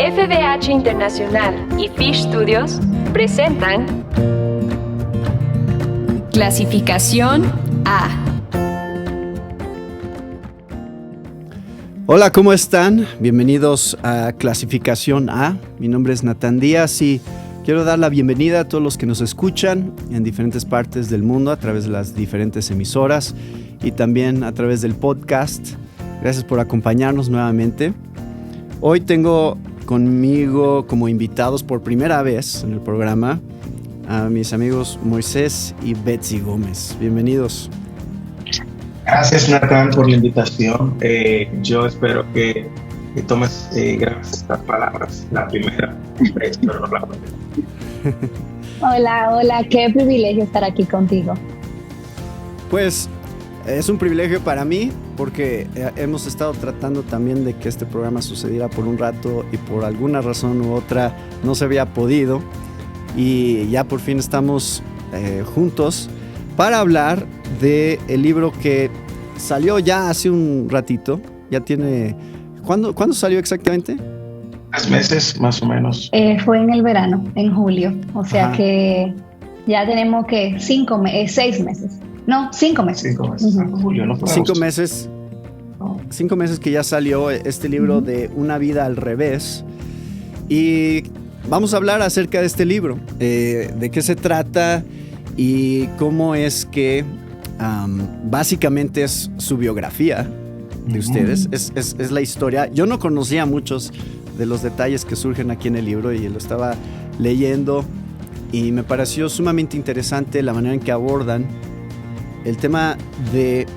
FBH Internacional y Fish Studios presentan Clasificación A. Hola, ¿cómo están? Bienvenidos a Clasificación A. Mi nombre es Natán Díaz y quiero dar la bienvenida a todos los que nos escuchan en diferentes partes del mundo a través de las diferentes emisoras y también a través del podcast. Gracias por acompañarnos nuevamente. Hoy tengo conmigo como invitados por primera vez en el programa a mis amigos Moisés y Betsy Gómez. Bienvenidos. Gracias, Natán, por la invitación. Yo espero que tomes gracias estas palabras. La primera, pero no la primera. Hola, qué privilegio estar aquí contigo. Pues es un privilegio para mí porque hemos estado tratando también de que este programa sucediera por un rato y por alguna razón u otra no se había podido y ya por fin estamos juntos para hablar del libro que salió ya hace un ratito. Ya tiene... ¿Cuándo salió exactamente? 3 meses más o menos. Fue en el verano, en julio. O sea Ajá. que ya tenemos que 6 meses. No, 5 meses. 5 meses. Uh-huh. Julio, no 5 meses. 5 meses que ya salió este libro uh-huh. de Una vida al revés. Y vamos a hablar acerca de este libro. De qué se trata y cómo es que básicamente es su biografía de ustedes. Es la historia. Yo no conocía muchos de los detalles que surgen aquí en el libro y lo estaba leyendo y me pareció sumamente interesante la manera en que abordan el tema de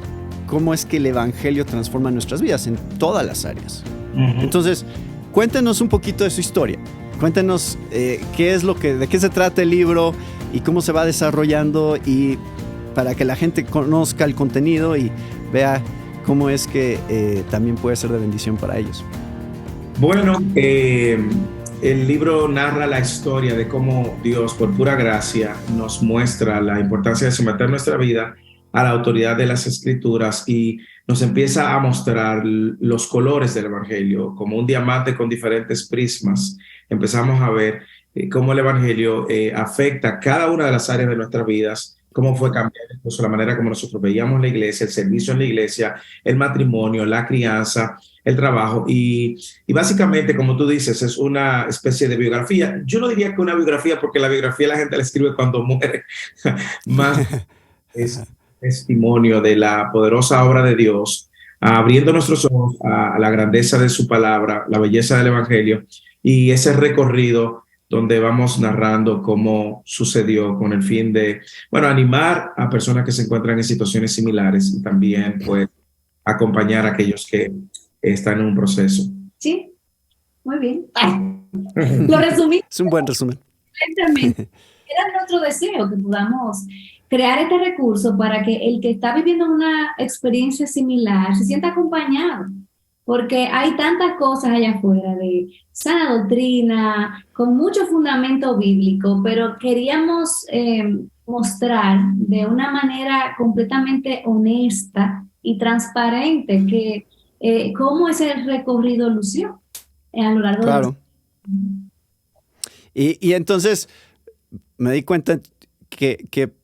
cómo es que el evangelio transforma nuestras vidas en todas las áreas. Uh-huh. Entonces, cuéntenos un poquito de su historia. Cuéntenos de qué se trata el libro y cómo se va desarrollando y para que la gente conozca el contenido y vea cómo es que también puede ser de bendición para ellos. Bueno, el libro narra la historia de cómo Dios, por pura gracia, nos muestra la importancia de someter nuestra vida a la autoridad de las Escrituras y nos empieza a mostrar los colores del Evangelio, como un diamante con diferentes prismas. Empezamos a ver cómo el Evangelio afecta cada una de las áreas de nuestras vidas, cómo fue cambiando incluso la manera como nosotros veíamos la iglesia, el servicio en la iglesia, el matrimonio, la crianza, el trabajo y básicamente, como tú dices, es una especie de biografía. Yo no diría que una biografía porque la biografía la gente la escribe cuando muere, más es testimonio de la poderosa obra de Dios, abriendo nuestros ojos a la grandeza de su palabra, la belleza del Evangelio y ese recorrido donde vamos narrando cómo sucedió con el fin de, animar a personas que se encuentran en situaciones similares y también, pues, acompañar a aquellos que están en un proceso. Sí, muy bien. Lo resumí. Es un buen resumen. Exactamente. Era nuestro deseo que podamos crear este recurso para que el que está viviendo una experiencia similar se sienta acompañado. Porque hay tantas cosas allá afuera de sana doctrina, con mucho fundamento bíblico, pero queríamos mostrar de una manera completamente honesta y transparente que cómo ese recorrido lució a lo largo claro. Y entonces me di cuenta que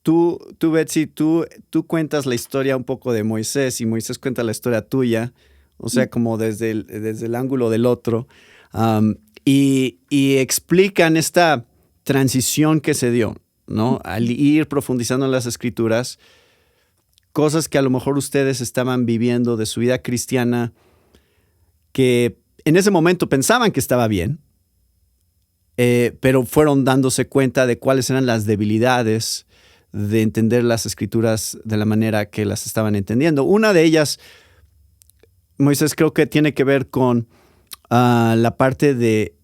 tú Betsy, tú cuentas la historia un poco de Moisés y Moisés cuenta la historia tuya. O sea, como desde el ángulo del otro. Y explican esta transición que se dio, ¿no? Al ir profundizando en las Escrituras, cosas que a lo mejor ustedes estaban viviendo de su vida cristiana que en ese momento pensaban que estaba bien, pero fueron dándose cuenta de cuáles eran las debilidades de entender las Escrituras de la manera que las estaban entendiendo. Una de ellas, Moisés, creo que tiene que ver con la parte de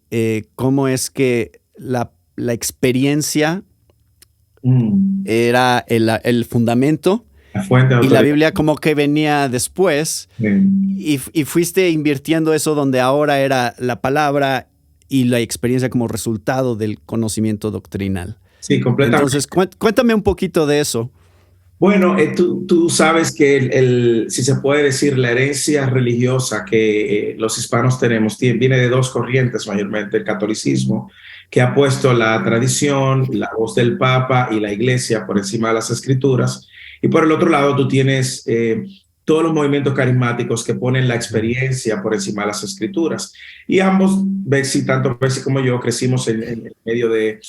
cómo es que la experiencia era el fundamento y la Biblia como que venía después y fuiste invirtiendo eso donde ahora era la palabra y la experiencia como resultado del conocimiento doctrinal. Sí, completamente. Entonces, cuéntame un poquito de eso. Bueno, tú sabes que si se puede decir, la herencia religiosa que los hispanos tenemos viene de dos corrientes mayormente, el catolicismo, que ha puesto la tradición, la voz del Papa y la Iglesia por encima de las escrituras, y por el otro lado tú tienes todos los movimientos carismáticos que ponen la experiencia por encima de las escrituras. Y ambos, Betsy, tanto Betsy como yo, crecimos en medio de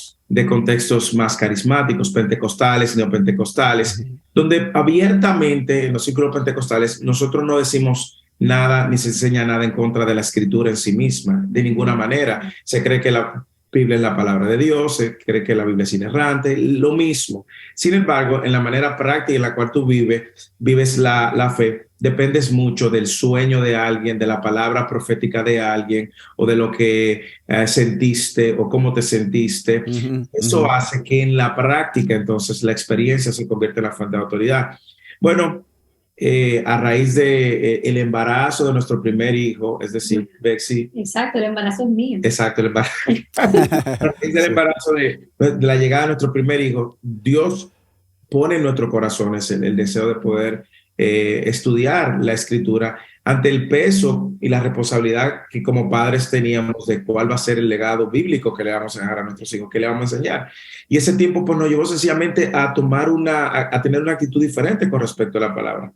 contextos más carismáticos, pentecostales, neopentecostales, donde abiertamente en los círculos pentecostales nosotros no decimos nada ni se enseña nada en contra de la escritura en sí misma, de ninguna manera. Se cree que la Biblia es la palabra de Dios, se cree que la Biblia es inerrante, lo mismo. Sin embargo, en la manera práctica en la cual tú vives la fe, dependes mucho del sueño de alguien, de la palabra profética de alguien o de lo que sentiste o cómo te sentiste. Eso hace que en la práctica entonces la experiencia se convierta en la fuente de autoridad. Bueno, a raíz de el embarazo de nuestro primer hijo, es decir, Betsy. Exacto, el embarazo es mío. Exacto, el embarazo. A raíz del embarazo de la llegada de nuestro primer hijo, Dios pone en nuestros corazones el deseo de poder estudiar la escritura ante el peso y la responsabilidad que como padres teníamos de cuál va a ser el legado bíblico que le vamos a dejar a nuestros hijos, que le vamos a enseñar. Y ese tiempo pues nos llevó sencillamente a tomar a tener una actitud diferente con respecto a la palabra.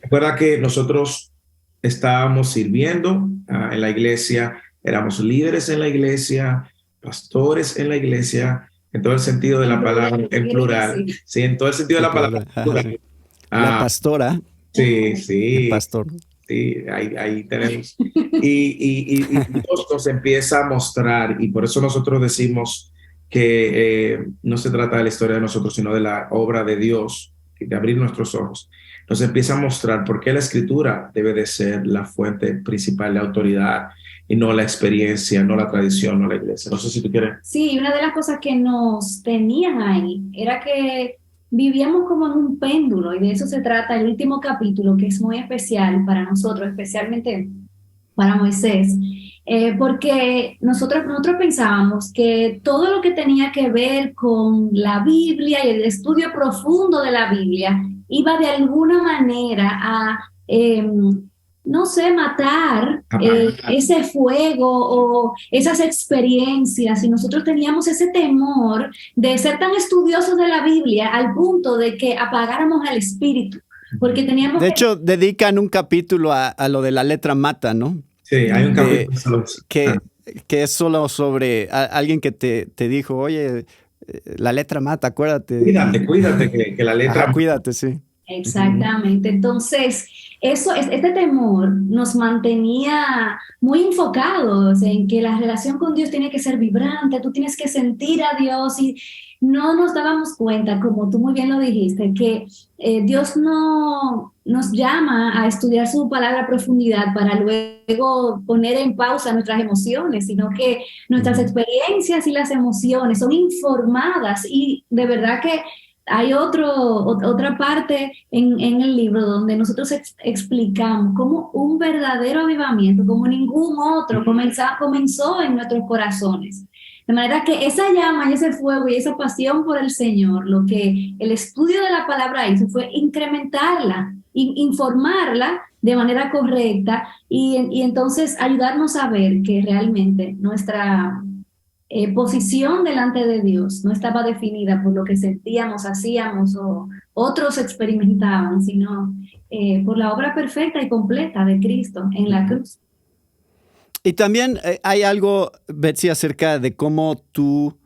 Recuerda que nosotros estábamos sirviendo en la iglesia, éramos líderes en la iglesia, pastores en la iglesia, en todo el sentido de la palabra, en plural. Sí, en todo el sentido de la palabra. La pastora. Sí, sí. El pastor. Sí, ahí tenemos. Y Dios nos empieza a mostrar, y por eso nosotros decimos que no se trata de la historia de nosotros, sino de la obra de Dios, de abrir nuestros ojos. Nos empieza a mostrar por qué la escritura debe de ser la fuente principal de autoridad y no la experiencia, no la tradición, no la iglesia. No sé si tú quieres. Sí, una de las cosas que nos tenían ahí era que vivíamos como en un péndulo, y de eso se trata el último capítulo, que es muy especial para nosotros, especialmente para Moisés, porque nosotros pensábamos que todo lo que tenía que ver con la Biblia y el estudio profundo de la Biblia iba de alguna manera a, no sé, matar ese fuego o esas experiencias, y nosotros teníamos ese temor de ser tan estudiosos de la Biblia al punto de que apagáramos al espíritu, porque teníamos... De hecho, dedican un capítulo a lo de la letra mata, ¿no? Sí, hay un capítulo que es solo sobre alguien que te dijo, oye, la letra mata, acuérdate. Cuídate, que la letra... cuídate, sí. Exactamente. Entonces, este temor nos mantenía muy enfocados en que la relación con Dios tiene que ser vibrante, tú tienes que sentir a Dios, y no nos dábamos cuenta, como tú muy bien lo dijiste, que Dios no nos llama a estudiar su palabra a profundidad para luego poner en pausa nuestras emociones, sino que nuestras experiencias y las emociones son informadas, y de verdad que hay otra parte en el libro donde nosotros explicamos cómo un verdadero avivamiento, como ningún otro, comenzó en nuestros corazones. De manera que esa llama y ese fuego y esa pasión por el Señor, lo que el estudio de la palabra hizo fue incrementarla, informarla de manera correcta, y entonces ayudarnos a ver que realmente nuestra posición delante de Dios no estaba definida por lo que sentíamos, hacíamos o otros experimentaban, sino por la obra perfecta y completa de Cristo en la cruz. Y también hay algo, Betsy, acerca de cómo tú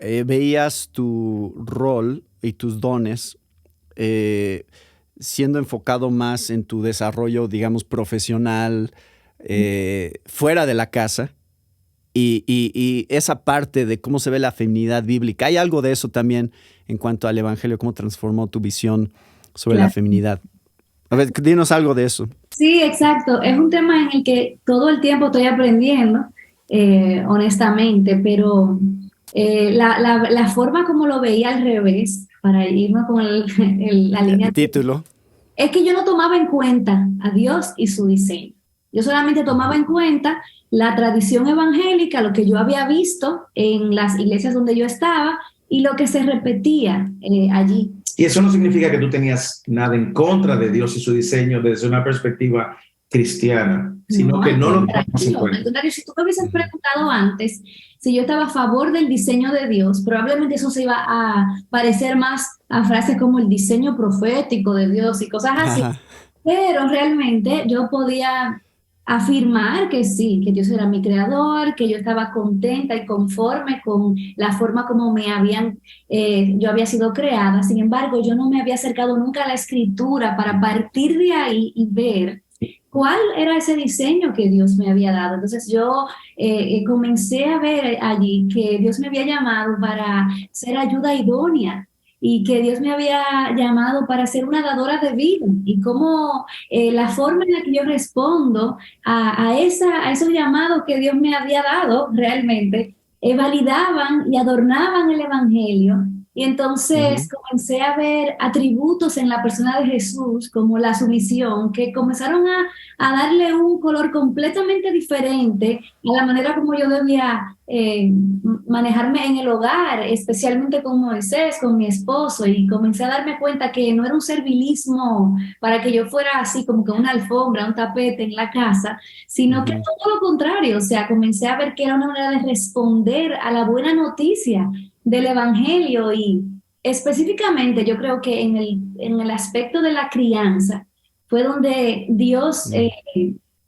veías tu rol y tus dones siendo enfocado más en tu desarrollo, digamos, profesional, fuera de la casa. Y esa parte de cómo se ve la feminidad bíblica. Hay algo de eso también en cuanto al evangelio, cómo transformó tu visión sobre la feminidad. A ver, dinos algo de eso. Sí, exacto. Es un tema en el que todo el tiempo estoy aprendiendo, honestamente, pero la forma como lo veía al revés, para irnos con la línea... El título. Es que yo no tomaba en cuenta a Dios y su diseño. Yo solamente tomaba en cuenta la tradición evangélica, lo que yo había visto en las iglesias donde yo estaba y lo que se repetía allí. Y eso no significa que tú tenías nada en contra de Dios y su diseño desde una perspectiva cristiana, sino que no lo tomamos en cuenta. Al contrario, si tú me hubieses preguntado antes si yo estaba a favor del diseño de Dios, probablemente eso se iba a parecer más a frases como el diseño profético de Dios y cosas así. Ajá. Pero realmente yo podía afirmar que sí, que Dios era mi creador, que yo estaba contenta y conforme con la forma como yo había sido creada. Sin embargo, yo no me había acercado nunca a la escritura para partir de ahí y ver cuál era ese diseño que Dios me había dado. Entonces yo comencé a ver allí que Dios me había llamado para ser ayuda idónea y que Dios me había llamado para ser una dadora de vida y cómo la forma en la que yo respondo a esos llamados que Dios me había dado realmente validaban y adornaban el Evangelio. Y entonces comencé a ver atributos en la persona de Jesús, como la sumisión, que comenzaron a darle un color completamente diferente a la manera como yo debía manejarme en el hogar, especialmente con Moisés, con mi esposo, y comencé a darme cuenta que no era un servilismo para que yo fuera así como que una alfombra, un tapete en la casa, sino que todo lo contrario. O sea, comencé a ver que era una manera de responder a la buena noticia del Evangelio, y específicamente yo creo que en el aspecto de la crianza fue donde Dios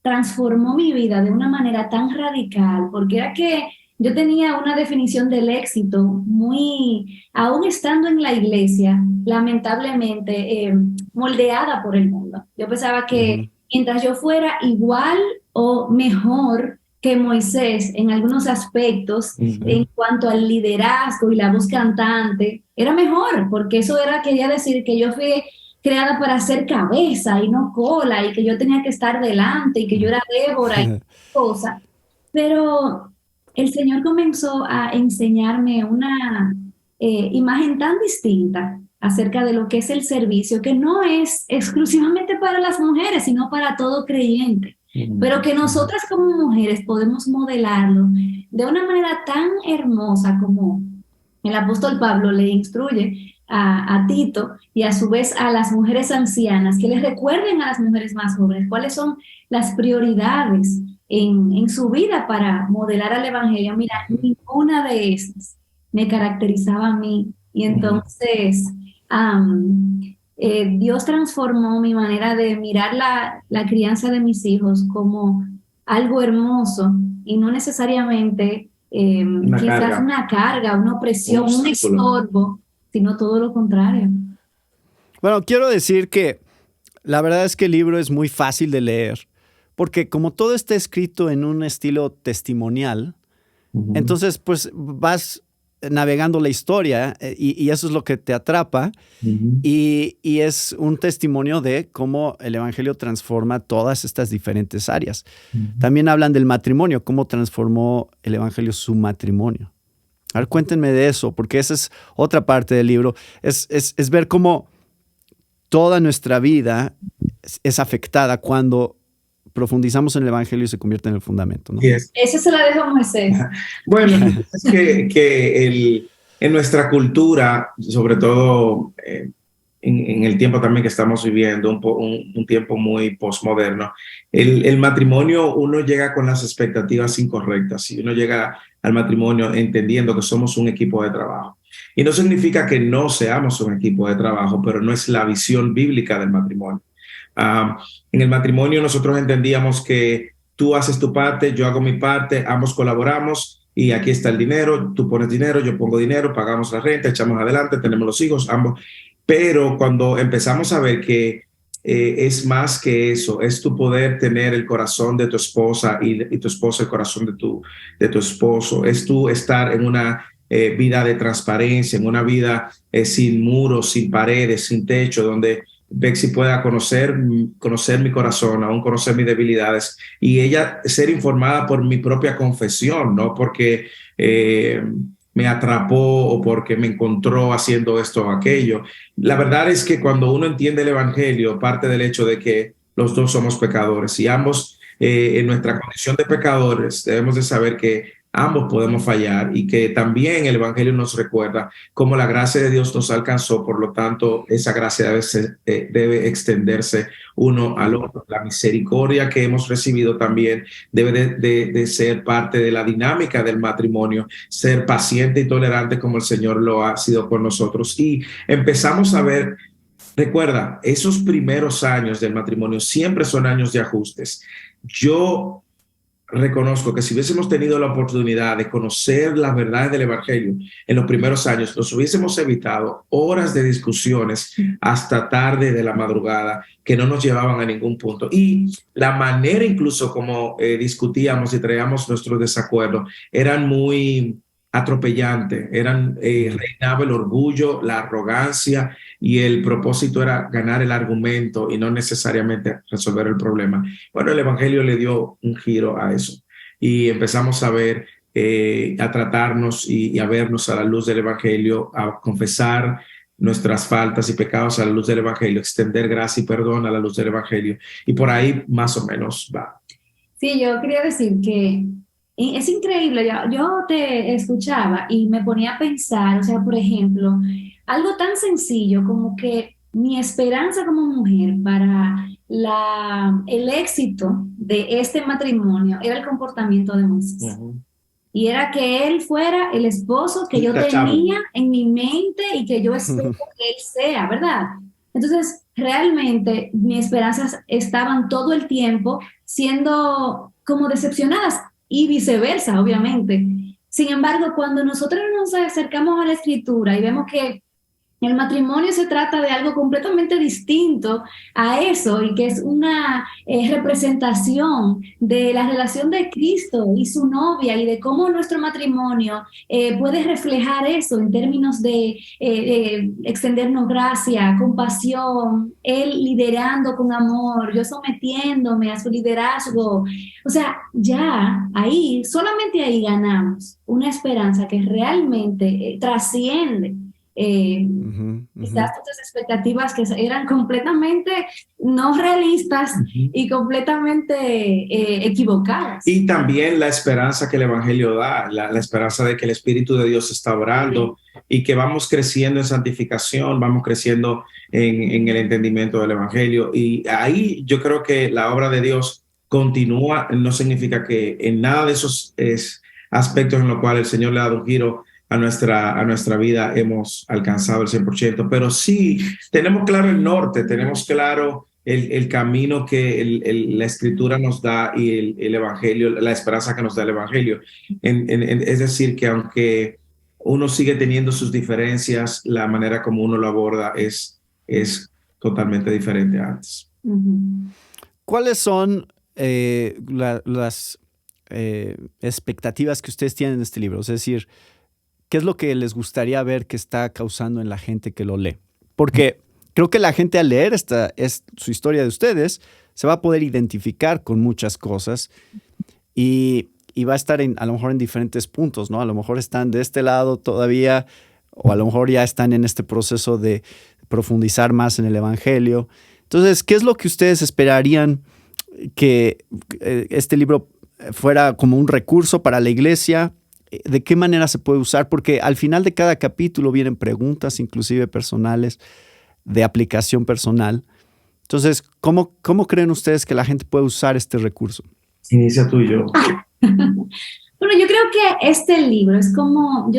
transformó mi vida de una manera tan radical, porque era que yo tenía una definición del éxito muy, aún estando en la iglesia, lamentablemente moldeada por el mundo. Yo pensaba que mientras yo fuera igual o mejor que Moisés en algunos aspectos, en cuanto al liderazgo y la voz cantante, era mejor, porque eso quería decir que yo fui creada para ser cabeza y no cola, y que yo tenía que estar delante, y que yo era Débora y cosa. Pero el Señor comenzó a enseñarme una imagen tan distinta acerca de lo que es el servicio, que no es exclusivamente para las mujeres, sino para todo creyente. Pero que nosotras como mujeres podemos modelarlo de una manera tan hermosa como el apóstol Pablo le instruye a Tito y a su vez a las mujeres ancianas, que les recuerden a las mujeres más jóvenes cuáles son las prioridades en su vida para modelar al Evangelio. Mira, ninguna de esas me caracterizaba a mí, y entonces Dios transformó mi manera de mirar la crianza de mis hijos como algo hermoso y no necesariamente quizás una carga, una opresión, un estorbo, sino todo lo contrario. Bueno, quiero decir que la verdad es que el libro es muy fácil de leer, porque como todo está escrito en un estilo testimonial, entonces pues vas navegando la historia y eso es lo que te atrapa y es un testimonio de cómo el Evangelio transforma todas estas diferentes áreas. También hablan del matrimonio, cómo transformó el Evangelio su matrimonio. A ver, cuéntenme de eso, porque esa es otra parte del libro, es ver cómo toda nuestra vida es afectada cuando profundizamos en el Evangelio y se convierte en el fundamento, ¿no? Yes. Eso se la dejo a Moisés. Bueno, es que en nuestra cultura, sobre todo en el tiempo también que estamos viviendo, un tiempo muy postmoderno, el matrimonio, uno llega con las expectativas incorrectas y uno llega al matrimonio entendiendo que somos un equipo de trabajo. Y no significa que no seamos un equipo de trabajo, pero no es la visión bíblica del matrimonio. En el matrimonio nosotros entendíamos que tú haces tu parte, yo hago mi parte, ambos colaboramos y aquí está el dinero, tú pones dinero, yo pongo dinero, pagamos la renta, echamos adelante, tenemos los hijos, ambos. Pero cuando empezamos a ver que es más que eso, es tu poder tener el corazón de tu esposa y tu esposa el corazón de tu esposo, es tú estar en una vida de transparencia, en una vida sin muros, sin paredes, sin techo, donde Bexy pueda conocer mi corazón, aún conocer mis debilidades y ella ser informada por mi propia confesión, no porque me atrapó o porque me encontró haciendo esto o aquello. La verdad es que cuando uno entiende el Evangelio, parte del hecho de que los dos somos pecadores y ambos en nuestra condición de pecadores debemos de saber que ambos podemos fallar y que también el Evangelio nos recuerda cómo la gracia de Dios nos alcanzó, por lo tanto, esa gracia debe extenderse uno al otro. La misericordia que hemos recibido también debe de ser parte de la dinámica del matrimonio, ser paciente y tolerante como el Señor lo ha sido con nosotros. Y empezamos a ver. Recuerda, esos primeros años del matrimonio siempre son años de ajustes. Yo reconozco que si hubiésemos tenido la oportunidad de conocer las verdades del Evangelio en los primeros años, nos hubiésemos evitado horas de discusiones hasta tarde de la madrugada que no nos llevaban a ningún punto. Y la manera incluso como discutíamos y traíamos nuestros desacuerdos eran muy atropellantes, reinaba el orgullo, la arrogancia, y el propósito era ganar el argumento y no necesariamente resolver el problema. Bueno, el Evangelio le dio un giro a eso y empezamos a ver, a tratarnos y a vernos a la luz del Evangelio, a confesar nuestras faltas y pecados a la luz del Evangelio, extender gracia y perdón a la luz del Evangelio, y por ahí más o menos va. Sí, yo quería decir que es increíble, yo te escuchaba y me ponía a pensar, o sea, por ejemplo, algo tan sencillo como que mi esperanza como mujer para el éxito de este matrimonio era el comportamiento de Moisés. Uh-huh. Y era que él fuera el esposo que yo tenía en mi mente y que yo espero que él sea, ¿verdad? Entonces, realmente mis esperanzas estaban todo el tiempo siendo como decepcionadas y viceversa, obviamente. Sin embargo, cuando nosotros nos acercamos a la Escritura y vemos que el matrimonio se trata de algo completamente distinto a eso y que es una representación de la relación de Cristo y su novia y de cómo nuestro matrimonio puede reflejar eso en términos de extendernos gracia, compasión, él liderando con amor, yo sometiéndome a su liderazgo. O sea, ya ahí, solamente ahí ganamos una esperanza que realmente trasciende quizás otras expectativas que eran completamente no realistas y completamente equivocadas. Y también la esperanza que el Evangelio da, la esperanza de que el Espíritu de Dios está obrando y que vamos creciendo en santificación, vamos creciendo en el entendimiento del Evangelio. Y ahí yo creo que la obra de Dios continúa, no significa que en nada de esos aspectos en los cuales el Señor le ha dado un giro a nuestra vida hemos alcanzado el 100%, pero sí tenemos claro el norte, tenemos claro el camino que la Escritura nos da y el Evangelio, la esperanza que nos da el Evangelio. Es decir, que aunque uno sigue teniendo sus diferencias, la manera como uno lo aborda es totalmente diferente a antes. ¿Cuáles son las expectativas que ustedes tienen en este libro? Es decir, ¿qué es lo que les gustaría ver que está causando en la gente que lo lee? Porque creo que la gente al leer su historia de ustedes se va a poder identificar con muchas cosas y va a estar a lo mejor en diferentes puntos, ¿no? A lo mejor están de este lado todavía o a lo mejor ya están en este proceso de profundizar más en el Evangelio. Entonces, ¿qué es lo que ustedes esperarían que este libro fuera como un recurso para la iglesia? ¿De qué manera se puede usar? Porque al final de cada capítulo vienen preguntas, inclusive personales, de aplicación personal. Entonces, ¿cómo creen ustedes que la gente puede usar este recurso? Inicia tú y yo. Bueno, yo creo que este libro es como,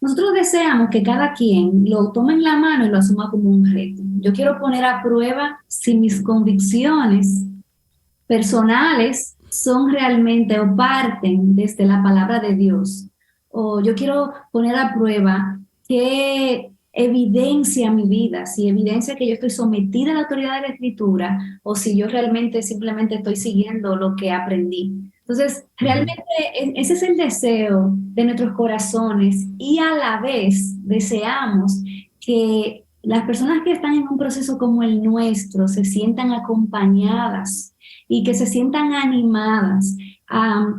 nosotros deseamos que cada quien lo tome en la mano y lo asuma como un reto. Yo quiero poner a prueba si mis convicciones personales son realmente o parten desde la palabra de Dios. O yo quiero poner a prueba qué evidencia mi vida, si evidencia que yo estoy sometida a la autoridad de la Escritura o si yo realmente simplemente estoy siguiendo lo que aprendí. Entonces, realmente ese es el deseo de nuestros corazones y a la vez deseamos que las personas que están en un proceso como el nuestro se sientan acompañadas y que se sientan animadas a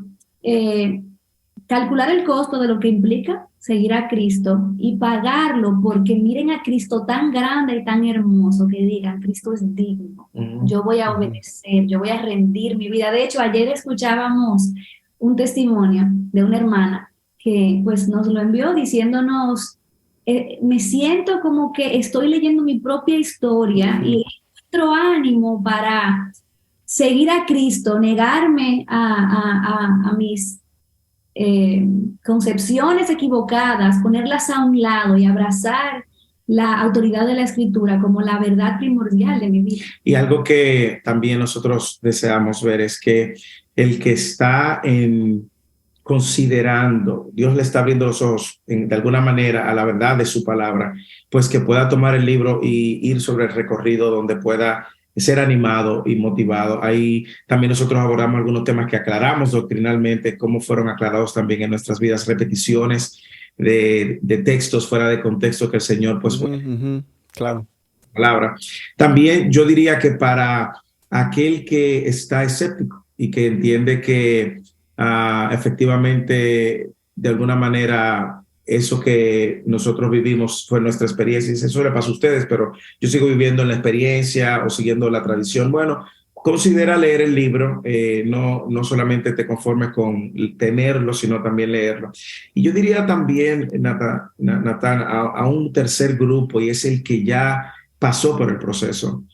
calcular el costo de lo que implica seguir a Cristo y pagarlo porque miren a Cristo tan grande y tan hermoso que digan, Cristo es digno, yo voy a obedecer, yo voy a rendir mi vida. De hecho, ayer escuchábamos un testimonio de una hermana que pues nos lo envió diciéndonos, me siento como que estoy leyendo mi propia historia y encuentro ánimo para seguir a Cristo, negarme a mis concepciones equivocadas, ponerlas a un lado y abrazar la autoridad de la Escritura como la verdad primordial de mi vida. Y algo que también nosotros deseamos ver es que el que está considerando, Dios le está abriendo los ojos de alguna manera a la verdad de su palabra, pues que pueda tomar el libro y ir sobre el recorrido donde pueda ser animado y motivado. Ahí también nosotros abordamos algunos temas que aclaramos doctrinalmente, cómo fueron aclarados también en nuestras vidas, repeticiones de textos fuera de contexto que el Señor pues fue claro. Palabra. También yo diría que para aquel que está escéptico y que entiende que efectivamente de alguna manera eso que nosotros vivimos fue nuestra experiencia, y eso le pasa a ustedes, pero yo sigo viviendo en la experiencia o siguiendo la tradición. Bueno, considera leer el libro, no solamente te conformes con tenerlo, sino también leerlo. Y yo diría también, Natán, a un tercer grupo, y es el que ya pasó por el proceso.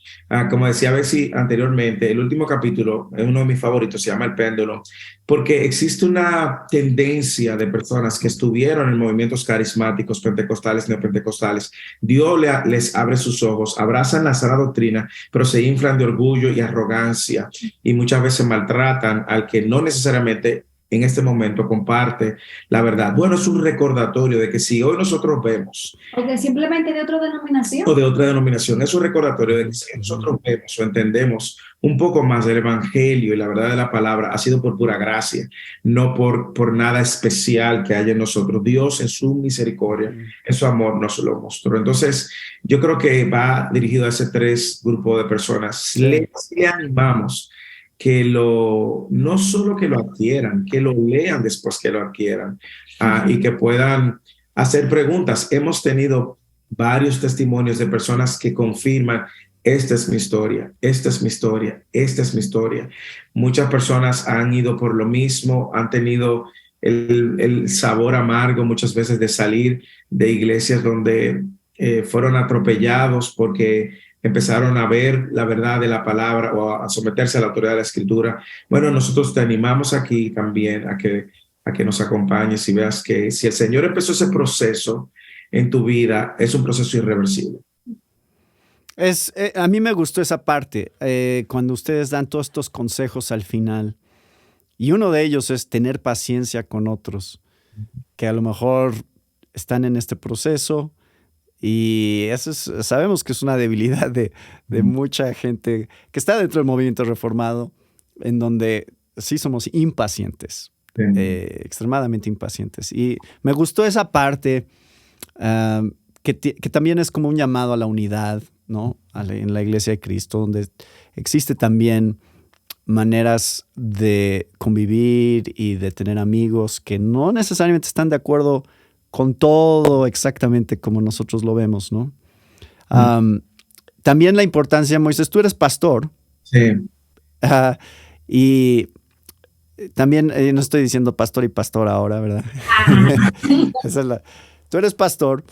Como decía Betsy anteriormente, el último capítulo es uno de mis favoritos, se llama El péndulo, porque existe una tendencia de personas que estuvieron en movimientos carismáticos, pentecostales, neopentecostales. Dios les abre sus ojos, abrazan la sana doctrina, pero se inflan de orgullo y arrogancia y muchas veces maltratan al que no necesariamente en este momento comparte la verdad. Bueno, es un recordatorio de que si hoy nosotros vemos... O que simplemente de otra denominación. O de otra denominación. Es un recordatorio de que si nosotros vemos o entendemos un poco más del evangelio y la verdad de la palabra, ha sido por pura gracia, no por nada especial que haya en nosotros. Dios en su misericordia, en su amor nos lo mostró. Entonces, yo creo que va dirigido a ese tres grupos de personas. Sí. Le animamos que no solo que lo adquieran, que lo lean después que lo adquieran, y que puedan hacer preguntas. Hemos tenido varios testimonios de personas que confirman, esta es mi historia, esta es mi historia, esta es mi historia. Muchas personas han ido por lo mismo, han tenido el sabor amargo muchas veces de salir de iglesias donde fueron atropellados porque empezaron a ver la verdad de la palabra o a someterse a la autoridad de la Escritura. Bueno, nosotros te animamos aquí también a que nos acompañes y veas que si el Señor empezó ese proceso en tu vida, es un proceso irreversible. A mí me gustó esa parte, cuando ustedes dan todos estos consejos al final. Y uno de ellos es tener paciencia con otros, que a lo mejor están en este proceso. Y eso sabemos que es una debilidad de mucha gente que está dentro del movimiento reformado, en donde sí somos impacientes, extremadamente impacientes. Y me gustó esa parte que también es como un llamado a la unidad, ¿no? En la Iglesia de Cristo, donde existe también maneras de convivir y de tener amigos que no necesariamente están de acuerdo con todo exactamente como nosotros lo vemos, ¿no? También la importancia, Moisés, tú eres pastor. Sí. Y también, no estoy diciendo pastor y pastora ahora, ¿verdad? Tú eres pastor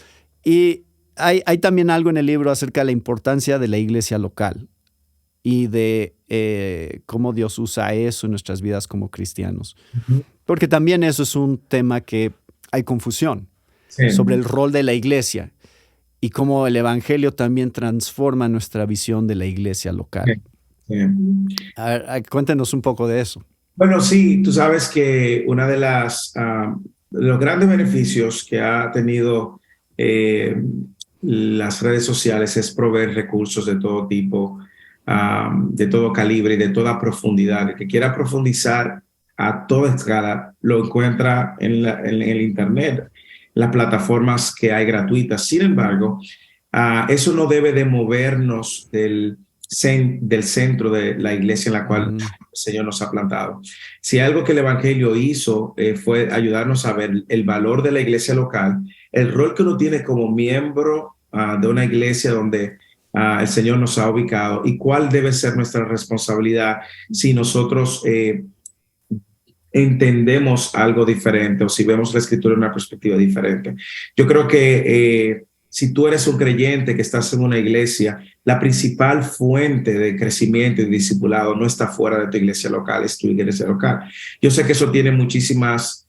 y hay también algo en el libro acerca de la importancia de la iglesia local y de cómo Dios usa eso en nuestras vidas como cristianos. Porque también eso es un tema que hay confusión sobre el rol de la iglesia y cómo el evangelio también transforma nuestra visión de la iglesia local. A ver, cuéntenos un poco de eso. Bueno, sí, tú sabes que una de los grandes beneficios que ha tenido las redes sociales es proveer recursos de todo tipo, de todo calibre y de toda profundidad. El que quiera profundizar a toda escala lo encuentra en el Internet, las plataformas que hay gratuitas. Sin embargo, eso no debe de movernos del centro de la iglesia en la cual el Señor nos ha plantado. Si algo que el Evangelio hizo fue ayudarnos a ver el valor de la iglesia local, el rol que uno tiene como miembro de una iglesia donde el Señor nos ha ubicado y cuál debe ser nuestra responsabilidad si nosotros entendemos algo diferente o si vemos la escritura en una perspectiva diferente. Yo creo que si tú eres un creyente que estás en una iglesia, la principal fuente de crecimiento y discipulado no está fuera de tu iglesia local, es tu iglesia local. Yo sé que eso tiene muchísimas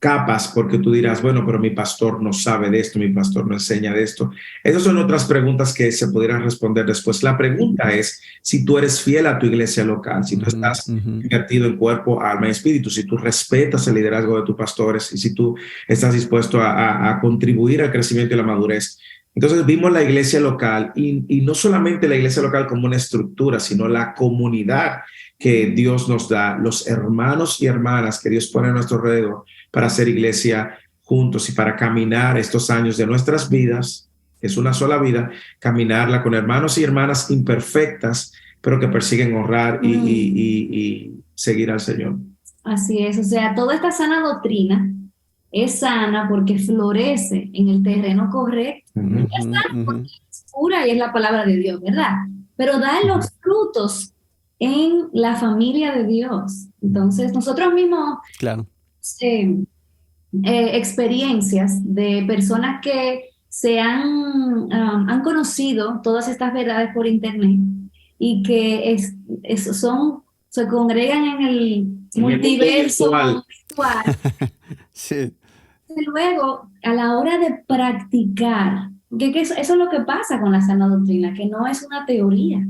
capas, porque tú dirás, bueno, pero mi pastor no sabe de esto, mi pastor no enseña de esto. Esas son otras preguntas que se pudieran responder después. La pregunta es si tú eres fiel a tu iglesia local, si tú estás invertido en cuerpo, alma y espíritu, si tú respetas el liderazgo de tus pastores y si tú estás dispuesto a contribuir al crecimiento y la madurez. Entonces vimos la iglesia local y no solamente la iglesia local como una estructura, sino la comunidad que Dios nos da, los hermanos y hermanas que Dios pone a nuestro alrededor para hacer iglesia juntos y para caminar estos años de nuestras vidas, que es una sola vida, caminarla con hermanos y hermanas imperfectas, pero que persiguen honrar y seguir al Señor. Así es, o sea, toda esta sana doctrina es sana porque florece en el terreno correcto. Es sana porque es pura y es la palabra de Dios, ¿verdad? Pero da los frutos en la familia de Dios. Entonces, nosotros mismos, claro, experiencias de personas que se han conocido todas estas verdades por internet y que se congregan en el multiverso virtual. Sí. Y luego, a la hora de practicar, que eso es lo que pasa con la sana doctrina, que no es una teoría.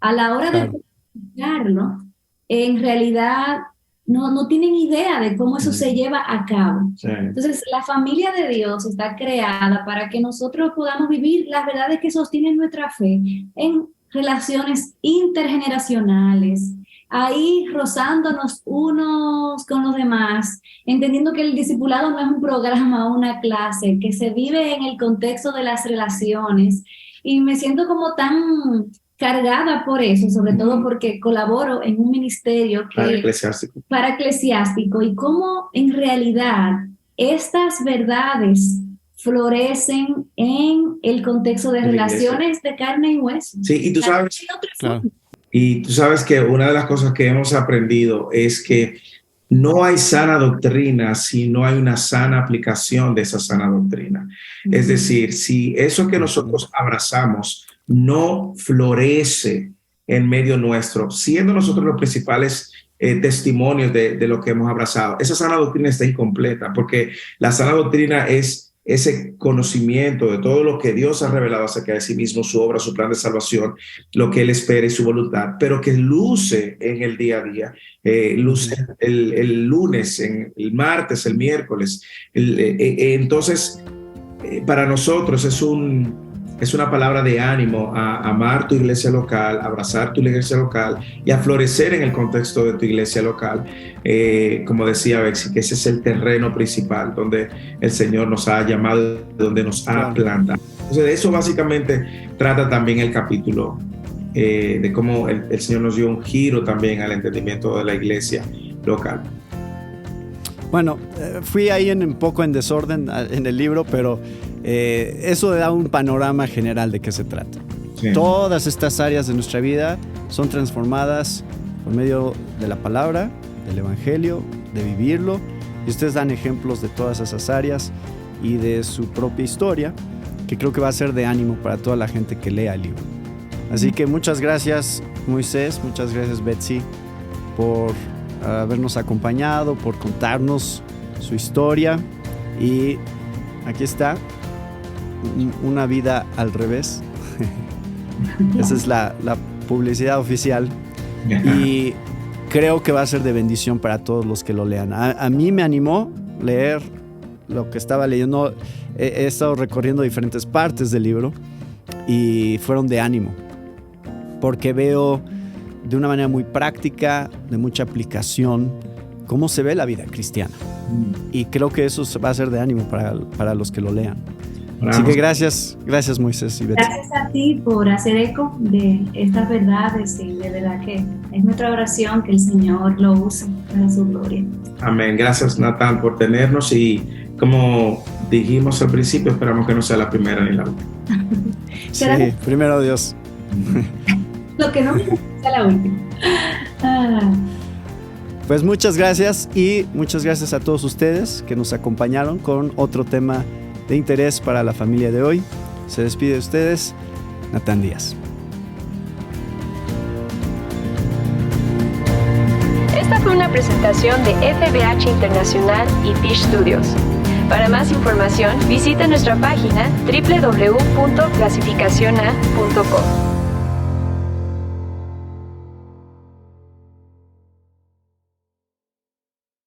A la hora de practicarlo, en realidad no tienen idea de cómo eso se lleva a cabo. Sí. Entonces, la familia de Dios está creada para que nosotros podamos vivir las verdades que sostienen nuestra fe en relaciones intergeneracionales, ahí rozándonos unos con los demás, entendiendo que el discipulado no es un programa o una clase, que se vive en el contexto de las relaciones. Y me siento como tan cargada por eso, sobre todo porque colaboro en un ministerio para eclesiástico y cómo en realidad estas verdades florecen en el contexto de relaciones de carne y hueso. Sí, y tú sabes, y tú sabes que una de las cosas que hemos aprendido es que no hay sana doctrina si no hay una sana aplicación de esa sana doctrina. Es decir, si eso que nosotros abrazamos no florece en medio nuestro, siendo nosotros los principales testimonios de lo que hemos abrazado, esa sana doctrina está incompleta, porque la sana doctrina es ese conocimiento de todo lo que Dios ha revelado acerca de sí mismo, su obra, su plan de salvación, lo que Él espera y su voluntad, pero que luce en el día a día, luce el lunes, el martes, el miércoles. Entonces, para nosotros es una palabra de ánimo a amar tu iglesia local, a abrazar tu iglesia local y a florecer en el contexto de tu iglesia local. Como decía Betsy, que ese es el terreno principal donde el Señor nos ha llamado, donde nos ha plantado. Entonces, de eso básicamente trata también el capítulo, de cómo el Señor nos dio un giro también al entendimiento de la iglesia local. Bueno, fui ahí un poco en desorden en el libro, pero eso da un panorama general de qué se trata. Sí. Todas estas áreas de nuestra vida son transformadas por medio de la palabra, del evangelio, de vivirlo, y ustedes dan ejemplos de todas esas áreas y de su propia historia, que creo que va a ser de ánimo para toda la gente que lea el libro. Así que muchas gracias, Moisés, muchas gracias, Betsy, por habernos acompañado, por contarnos su historia. Y aquí está, una vida al revés. Esa es la publicidad oficial. Y creo que va a ser de bendición para todos los que lo lean. A mí me animó leer lo que estaba leyendo. He estado recorriendo diferentes partes del libro y fueron de ánimo, porque veo de una manera muy práctica, de mucha aplicación, cómo se ve la vida cristiana. Y creo que eso va a ser de ánimo para los que lo lean. Así que gracias Moisés y Betsy. Gracias a ti por hacer eco de estas verdades, y de verdad que es nuestra oración que el Señor lo use para su gloria. Amén. Gracias, Natán, por tenernos, y como dijimos al principio, esperamos que no sea la primera ni la última. Sí, primero Dios. Lo que no sea la última. Pues muchas gracias y muchas gracias a todos ustedes que nos acompañaron con otro tema de interés para la familia de hoy. Se despide de ustedes, Natán Díaz. Esta fue una presentación de FBH Internacional y Fish Studios. Para más información, visita nuestra página www.clasificaciona.com.